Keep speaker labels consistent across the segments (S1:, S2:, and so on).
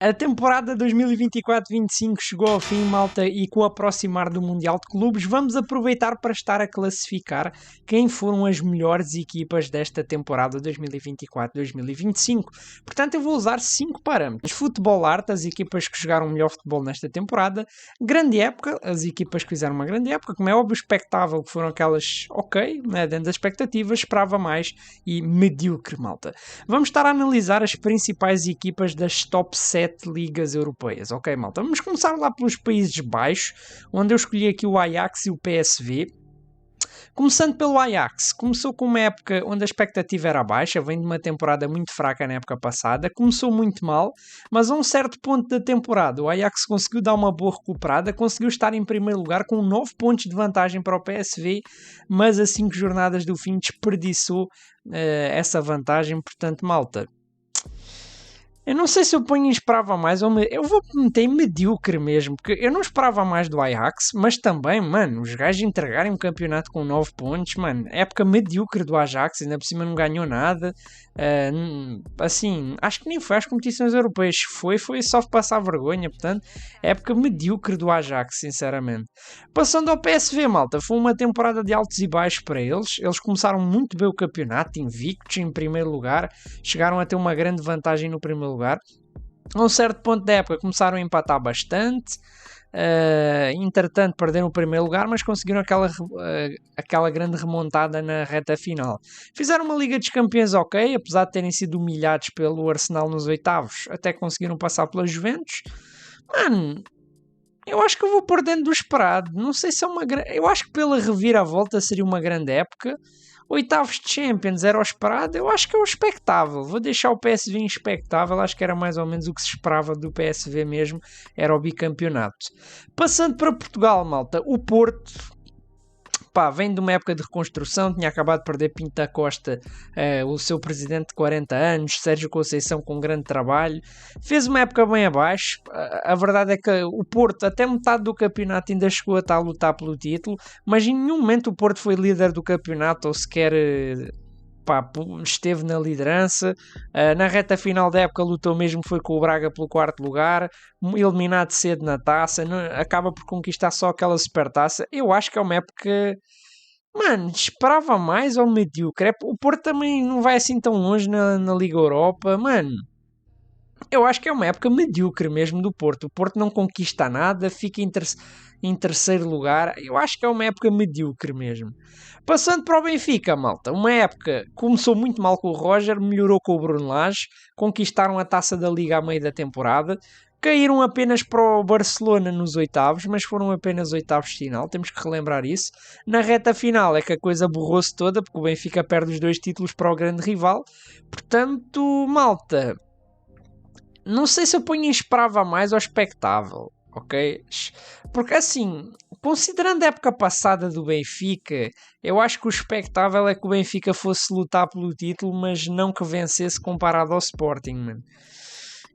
S1: A temporada 2024-25 chegou ao fim, malta, e com o aproximar do Mundial de Clubes, vamos aproveitar para estar a classificar quem foram as melhores equipas desta temporada 2024-2025. Portanto, eu vou usar 5 parâmetros. Futebol arte, as equipas que jogaram melhor futebol nesta temporada. Grande época, as equipas que fizeram uma grande época. Como é óbvio, expectável, que foram aquelas ok, né, dentro das expectativas, esperava mais. E medíocre, malta. Vamos estar a analisar as principais equipas das top 7 ligas europeias. Ok, malta? Vamos começar lá pelos Países Baixos, onde eu escolhi aqui o Ajax e o PSV. Começando pelo Ajax, começou com uma época onde a expectativa era baixa, vem de uma temporada muito fraca na época passada, começou muito mal, mas a um certo ponto da temporada o Ajax conseguiu dar uma boa recuperada, conseguiu estar em primeiro lugar com 9 pontos de vantagem para o PSV, mas a 5 jornadas do fim desperdiçou essa vantagem, portanto, malta. Eu não sei se eu ponho em esperava mais ou eu vou meter em medíocre mesmo, porque eu não esperava mais do Ajax, mas também, mano, os gajos entregarem um campeonato com 9 pontos, mano, época medíocre do Ajax, ainda por cima não ganhou nada. Assim, acho que nem foi às competições europeias, foi só passar vergonha, portanto, época medíocre do Ajax, sinceramente. Passando ao PSV, malta, foi uma temporada de altos e baixos para eles começaram muito bem o campeonato, invictos em primeiro lugar, chegaram a ter uma grande vantagem no primeiro lugar. A um certo ponto da época começaram a empatar bastante. Entretanto perderam o primeiro lugar, mas conseguiram aquela grande remontada na reta final. Fizeram uma Liga dos Campeões ok, apesar de terem sido humilhados pelo Arsenal nos oitavos, até conseguiram passar pela Juventus. Mano, eu acho que eu vou pôr dentro do esperado. Não sei se é uma grande. Eu acho que pela reviravolta seria uma grande época. Oitavos de Champions era o esperado, eu acho que é o expectável. Vou deixar o PSV em expectável, acho que era mais ou menos o que se esperava do PSV mesmo, era o bicampeonato. Passando para Portugal, malta, o Porto, pá, vem de uma época de reconstrução, tinha acabado de perder Pinto da Costa, o seu presidente de 40 anos, Sérgio Conceição com um grande trabalho, fez uma época bem abaixo. A verdade é que o Porto até metade do campeonato ainda chegou a estar a lutar pelo título, mas em nenhum momento o Porto foi líder do campeonato ou sequer esteve na liderança. Na reta final da época lutou mesmo, foi com o Braga pelo quarto lugar, eliminado cedo na taça, acaba por conquistar só aquela supertaça. Eu acho que é uma época, mano, esperava mais ou medíocre. O Porto também não vai assim tão longe na Liga Europa, mano. Eu acho que é uma época medíocre mesmo do Porto. O Porto não conquista nada, fica em terceiro lugar. Eu acho que é uma época medíocre mesmo. Passando para o Benfica, malta. Uma época começou muito mal com o Roger, melhorou com o Bruno Lage, conquistaram a taça da Liga a meio da temporada. Caíram apenas para o Barcelona nos oitavos, mas foram apenas oitavos de final, temos que relembrar isso. Na reta final é que a coisa borrou-se toda, porque o Benfica perde os 2 títulos para o grande rival. Portanto, malta, não sei se eu ponho em esperava mais ou expectável, ok? Porque assim, considerando a época passada do Benfica, eu acho que o expectável é que o Benfica fosse lutar pelo título, mas não que vencesse comparado ao Sporting, mano.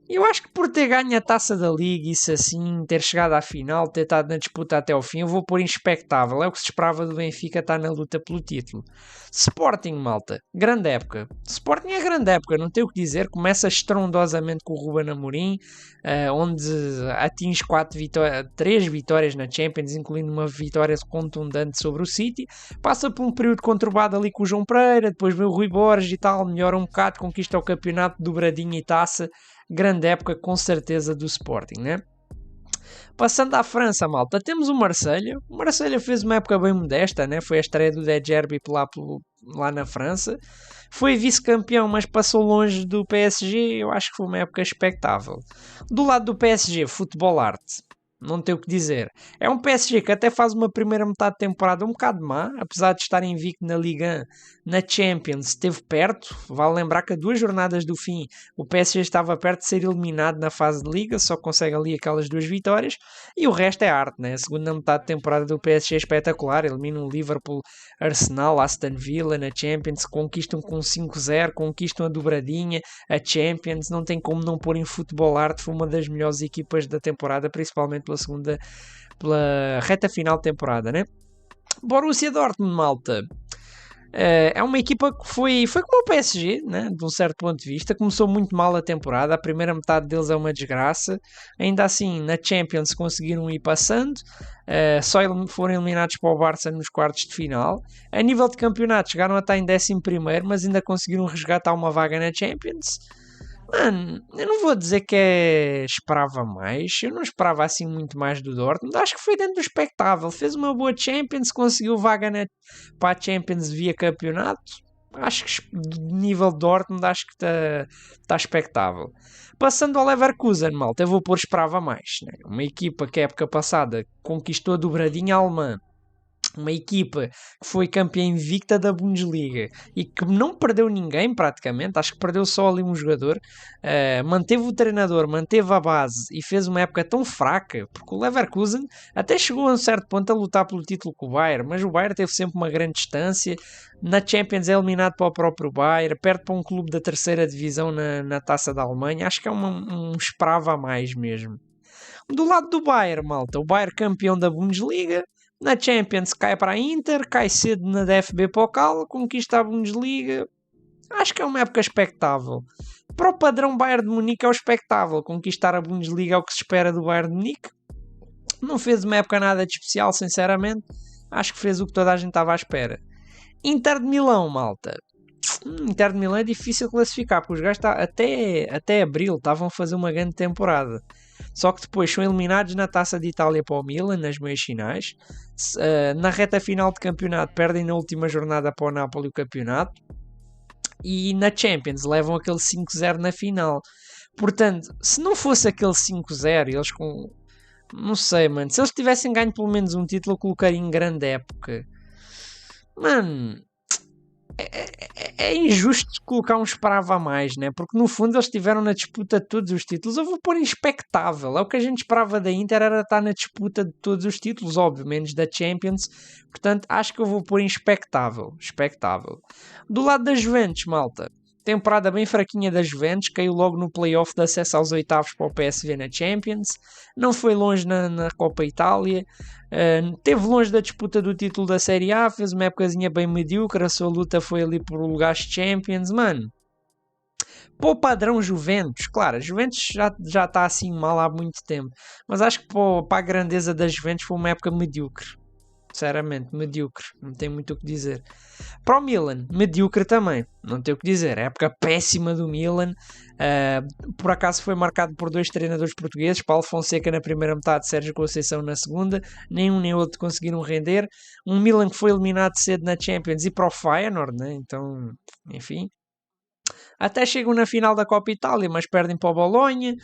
S1: Eu acho que por ter ganho a taça da Liga, isso assim, ter chegado à final, ter estado na disputa até ao fim, eu vou pôr inexpectável. É o que se esperava do Benfica estar na luta pelo título. Sporting, malta, grande época. Sporting é grande época, não tenho o que dizer. Começa estrondosamente com o Ruben Amorim, onde atinge 3 vitórias na Champions, incluindo uma vitória contundente sobre o City. Passa por um período conturbado ali com o João Pereira, depois vem o Rui Borges e tal, melhora um bocado, conquista o campeonato, dobradinha e taça. Grande época com certeza do Sporting, né? Passando à França, malta, temos o Marselha. O Marselha fez uma época bem modesta, né? Foi a estreia do De Zerbi lá na França. Foi vice-campeão, mas passou longe do PSG. Eu acho que foi uma época expectável. Do lado do PSG, futebol arte. Não tenho o que dizer. É um PSG que até faz uma primeira metade de temporada um bocado má, apesar de estar invicto na Liga 1, na Champions, esteve perto. Vale lembrar que a 2 jornadas do fim o PSG estava perto de ser eliminado na fase de Liga, só consegue ali aquelas 2 vitórias. E o resto é arte, né? A segunda metade de temporada do PSG é espetacular. Eliminam o Liverpool, Arsenal, Aston Villa na Champions, conquistam com 5-0, conquistam a dobradinha, a Champions. Não tem como não pôr em futebol arte. Foi uma das melhores equipas da temporada, principalmente pela reta final de temporada, né? Borussia Dortmund, malta. É uma equipa que foi como o PSG, né? De um certo ponto de vista. Começou muito mal a temporada, a primeira metade deles é uma desgraça. Ainda assim, na Champions conseguiram ir passando, só foram eliminados para o Barça nos quartos de final. A nível de campeonato, chegaram a estar em 11º, mas ainda conseguiram resgatar uma vaga na Champions. Mano, eu não vou dizer que esperava mais. Eu não esperava assim muito mais do Dortmund. Acho que foi dentro do expectável. Fez uma boa Champions, conseguiu vaga para a Champions via campeonato. Acho que de nível Dortmund, acho que está expectável. Passando ao Leverkusen, malta, eu vou pôr esperava mais. Né? Uma equipa que a época passada conquistou a dobradinha alemã, uma equipa que foi campeã invicta da Bundesliga e que não perdeu ninguém praticamente, acho que perdeu só ali um jogador, manteve o treinador, manteve a base e fez uma época tão fraca, porque o Leverkusen até chegou a um certo ponto a lutar pelo título com o Bayern, mas o Bayern teve sempre uma grande distância, na Champions é eliminado para o próprio Bayern, perde para um clube da terceira divisão na Taça da Alemanha, acho que é um esperava a mais mesmo. Do lado do Bayern, malta, o Bayern campeão da Bundesliga, na Champions cai para a Inter, cai cedo na DFB Pokal, conquista a Bundesliga. Acho que é uma época expectável. Para o padrão Bayern de Munique é o expectável. Conquistar a Bundesliga é o que se espera do Bayern de Munique. Não fez uma época nada de especial, sinceramente. Acho que fez o que toda a gente estava à espera. Inter de Milão, malta. Inter de Milão é difícil classificar, porque os gajos até abril estavam a fazer uma grande temporada. Só que depois são eliminados na Taça de Itália para o Milan, nas meias finais. Na reta final de campeonato perdem na última jornada para o Napoli o campeonato. E na Champions levam aquele 5-0 na final. Portanto, se não fosse aquele 5-0, eles com... Não sei, mano. Se eles tivessem ganho pelo menos um título, eu colocaria em grande época. Mano, é injusto colocar um esperava mais, né? Porque no fundo eles estiveram na disputa de todos os títulos. Eu vou pôr expectável. É o que a gente esperava da Inter, era estar na disputa de todos os títulos, óbvio, menos da Champions. Portanto, acho que eu vou pôr expectável. Expectável. Do lado da Juventus, malta. Temporada bem fraquinha da Juventus, caiu logo no play-off de acesso aos oitavos para o PSV na Champions, não foi longe na Copa Itália, teve longe da disputa do título da Série A, fez uma épocazinha bem medíocre, a sua luta foi ali por lugares Champions, mano. Para o padrão Juventus, claro, a Juventus já está assim mal há muito tempo, mas acho que para a grandeza da Juventus foi uma época medíocre. Sinceramente, medíocre, não tem muito o que dizer. Para o Milan, medíocre também, não tem o que dizer. A época péssima do Milan, por acaso foi marcado por dois treinadores portugueses, Paulo Fonseca na primeira metade, Sérgio Conceição na segunda. Nenhum nem outro conseguiram render. Um Milan que foi eliminado cedo na Champions e para o Feyenoord, né? Então, enfim. Até chegam na final da Copa Itália, mas perdem para o Bolonha.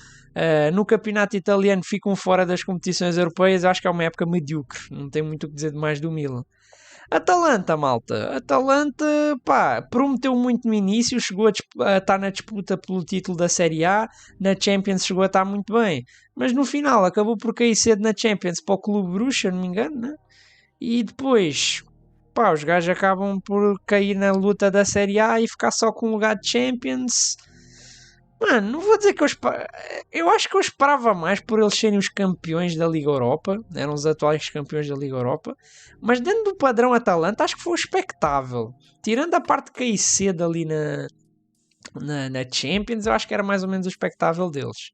S1: No campeonato italiano ficam fora das competições europeias. Acho que é uma época medíocre. Não tem muito o que dizer de mais do Milan. Atalanta, malta. Atalanta, pá, prometeu muito no início. Chegou a estar na disputa pelo título da Série A. Na Champions chegou a estar muito bem. Mas no final acabou por cair cedo na Champions para o Clube Bruxa, não me engano, né? E depois... Pá, os gajos acabam por cair na luta da Série A e ficar só com um lugar de Champions. Mano, não vou dizer que eu acho que eu esperava mais por eles serem os campeões da Liga Europa. Eram os atuais campeões da Liga Europa. Mas dentro do padrão Atalanta, acho que foi expectável. Tirando a parte de cair cedo ali na Champions, eu acho que era mais ou menos o expectável deles.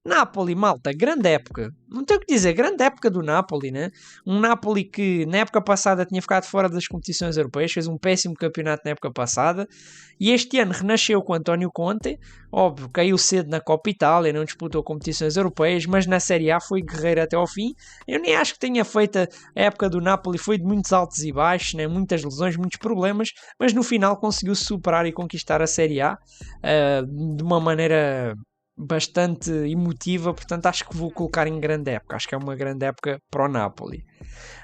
S1: Napoli, malta, grande época. Não tenho o que dizer, grande época do Napoli, né? Um Napoli que na época passada tinha ficado fora das competições europeias, fez um péssimo campeonato na época passada e este ano renasceu com António Conte. Óbvio, caiu cedo na Copa Itália, não disputou competições europeias, mas na Série A foi guerreiro até ao fim. Eu nem acho que tenha feito a época do Napoli, foi de muitos altos e baixos, né? Muitas lesões, muitos problemas, mas no final conseguiu superar e conquistar a Série A de uma maneira bastante emotiva, portanto acho que vou colocar em grande época. Acho que é uma grande época para o Napoli.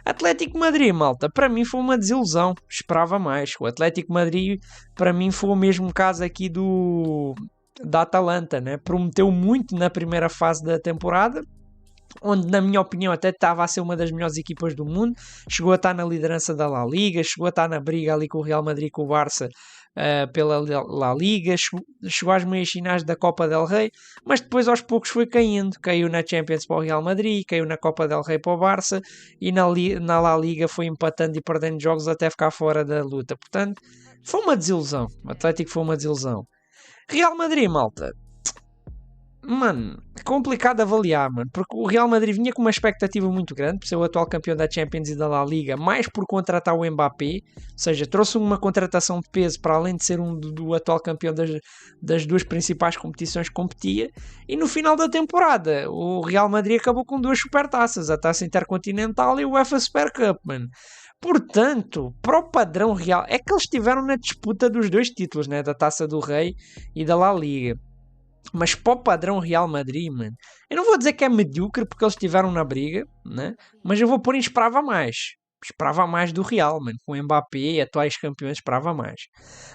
S1: Atlético Madrid, malta, para mim foi uma desilusão, esperava mais. O Atlético Madrid para mim foi o mesmo caso aqui da Atalanta, né? Prometeu muito na primeira fase da temporada, onde na minha opinião até estava a ser uma das melhores equipas do mundo, chegou a estar na liderança da La Liga, chegou a estar na briga ali com o Real Madrid e com o Barça pela La Liga, chegou às meias finais da Copa del Rey, mas depois aos poucos foi caindo. Caiu na Champions para o Real Madrid, caiu na Copa del Rey para o Barça e na La Liga foi empatando e perdendo jogos até ficar fora da luta. Portanto, foi uma desilusão. O Atlético foi uma desilusão. Real Madrid, malta. Mano, complicado avaliar, mano, porque o Real Madrid vinha com uma expectativa muito grande por ser o atual campeão da Champions e da La Liga, mais por contratar o Mbappé, ou seja, trouxe uma contratação de peso para além de ser do atual campeão das duas principais competições que competia, e no final da temporada o Real Madrid acabou com duas supertaças, a Taça Intercontinental e o UEFA Super Cup, mano. Portanto, para o padrão real, é que eles estiveram na disputa dos dois títulos, né, da Taça do Rei e da La Liga. Mas para o padrão Real Madrid, mano, eu não vou dizer que é medíocre porque eles estiveram na briga, né? Mas eu vou pôr em esperava mais. Esperava mais do Real, mano. Com o Mbappé, atuais campeões, esperava mais.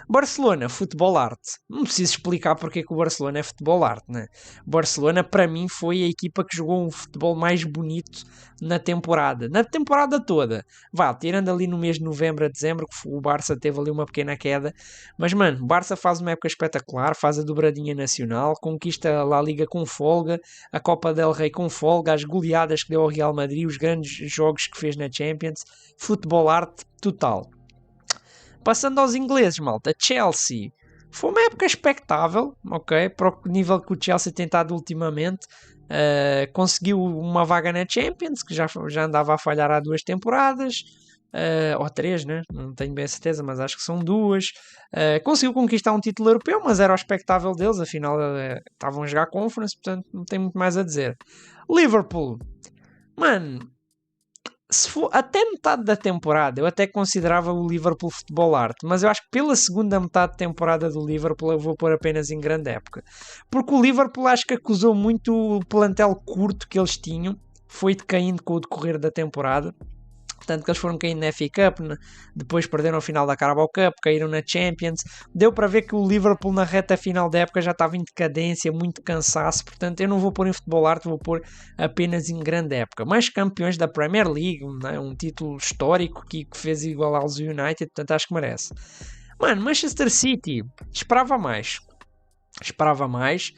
S1: Barcelona, futebol arte. Não preciso explicar porque é que o Barcelona é futebol arte, né? Barcelona, para mim, foi a equipa que jogou um futebol mais bonito na temporada. Na temporada toda. Vá, tirando ali no mês de novembro a dezembro, que o Barça teve ali uma pequena queda. Mas, mano, o Barça faz uma época espetacular, faz a dobradinha nacional, conquista a La Liga com folga, a Copa del Rey com folga, as goleadas que deu ao Real Madrid, os grandes jogos que fez na Champions. Futebol arte total. Passando aos ingleses, malta, Chelsea. Foi uma época expectável, ok? Para o nível que o Chelsea tem estado ultimamente. Conseguiu uma vaga na Champions, que já andava a falhar há 2 temporadas. Ou 3, né? Não tenho bem a certeza, mas acho que são 2. Conseguiu conquistar um título europeu, mas era o expectável deles. Afinal, estavam a jogar Conference, portanto não tem muito mais a dizer. Liverpool. Mano, se for até metade da temporada, eu até considerava o Liverpool futebol arte, mas eu acho que pela segunda metade da temporada do Liverpool eu vou pôr apenas em grande época. Porque o Liverpool acho que acusou muito o plantel curto que eles tinham, foi decaindo com o decorrer da temporada. Tanto que eles foram caindo na FA Cup, depois perderam a final da Carabao Cup, caíram na Champions. Deu para ver que o Liverpool na reta final da época já estava em decadência, muito cansaço. Portanto, eu não vou pôr em futebol arte, vou pôr apenas em grande época. Mais campeões da Premier League, né? Um título histórico que fez igual aos United, portanto acho que merece. Mano, Manchester City, esperava mais. Esperava mais.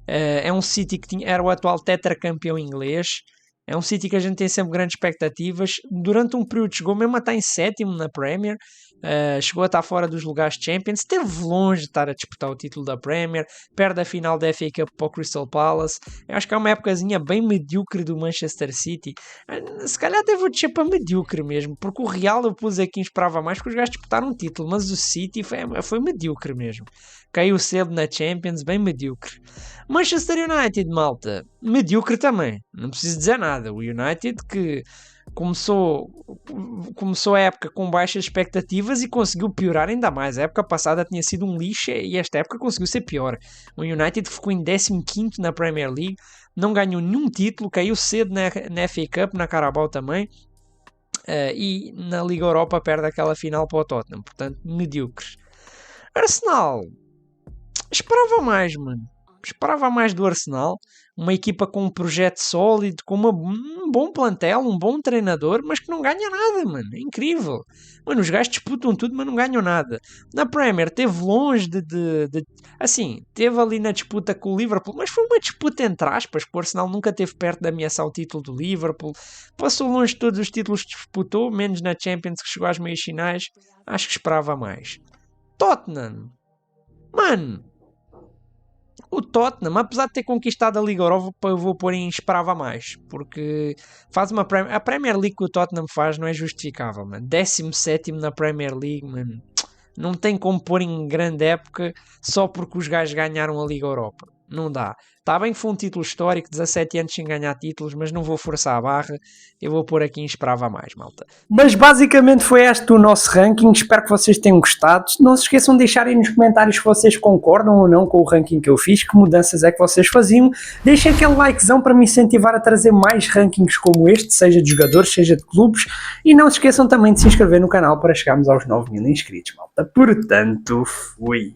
S1: É um City que era o atual tetracampeão inglês. É um City que a gente tem sempre grandes expectativas. Durante um período chegou mesmo a estar em 7º na Premier. Chegou a estar fora dos lugares Champions. Esteve longe de estar a disputar o título da Premier. Perde a final da FA Cup para o Crystal Palace. Eu acho que é uma épocazinha bem medíocre do Manchester City. Se calhar até vou descer para medíocre mesmo. Porque o Real eu pus aqui e esperava mais porque os gajos disputaram um título. Mas o City foi medíocre mesmo. Caiu cedo na Champions, bem medíocre. Manchester United, malta, medíocre também, não preciso dizer nada. O United que começou a época com baixas expectativas e conseguiu piorar ainda mais. A época passada tinha sido um lixo e esta época conseguiu ser pior. O United ficou em 15º na Premier League, não ganhou nenhum título, caiu cedo na FA Cup, na Carabao também. E na Liga Europa perde aquela final para o Tottenham, portanto, medíocre. Arsenal, esperava mais, mano. Esperava mais do Arsenal. Uma equipa com um projeto sólido, com um bom plantel, um bom treinador, mas que não ganha nada, mano. É incrível. Mano, os gajos disputam tudo, mas não ganham nada. Na Premier, teve longe assim, teve ali na disputa com o Liverpool, mas foi uma disputa entre aspas, porque o Arsenal nunca esteve perto de ameaçar o título do Liverpool. Passou longe de todos os títulos que disputou, menos na Champions, que chegou às meias finais. Acho que esperava mais. Tottenham. Mano, o Tottenham, apesar de ter conquistado a Liga Europa, eu vou pôr em esperava mais. Porque faz a Premier League que o Tottenham faz não é justificável, mano. 17º na Premier League, mano. Não tem como pôr em grande época só porque os gajos ganharam a Liga Europa. Não dá. Está bem que foi um título histórico, 17 anos sem ganhar títulos, mas não vou forçar a barra. Eu vou pôr aqui em esperava mais, malta. Mas basicamente foi este o nosso ranking. Espero que vocês tenham gostado. Não se esqueçam de deixarem nos comentários se vocês concordam ou não com o ranking que eu fiz, que mudanças é que vocês faziam. Deixem aquele likezão para me incentivar a trazer mais rankings como este, seja de jogadores, seja de clubes. E não se esqueçam também de se inscrever no canal para chegarmos aos 9.000 inscritos, malta. Portanto, fui.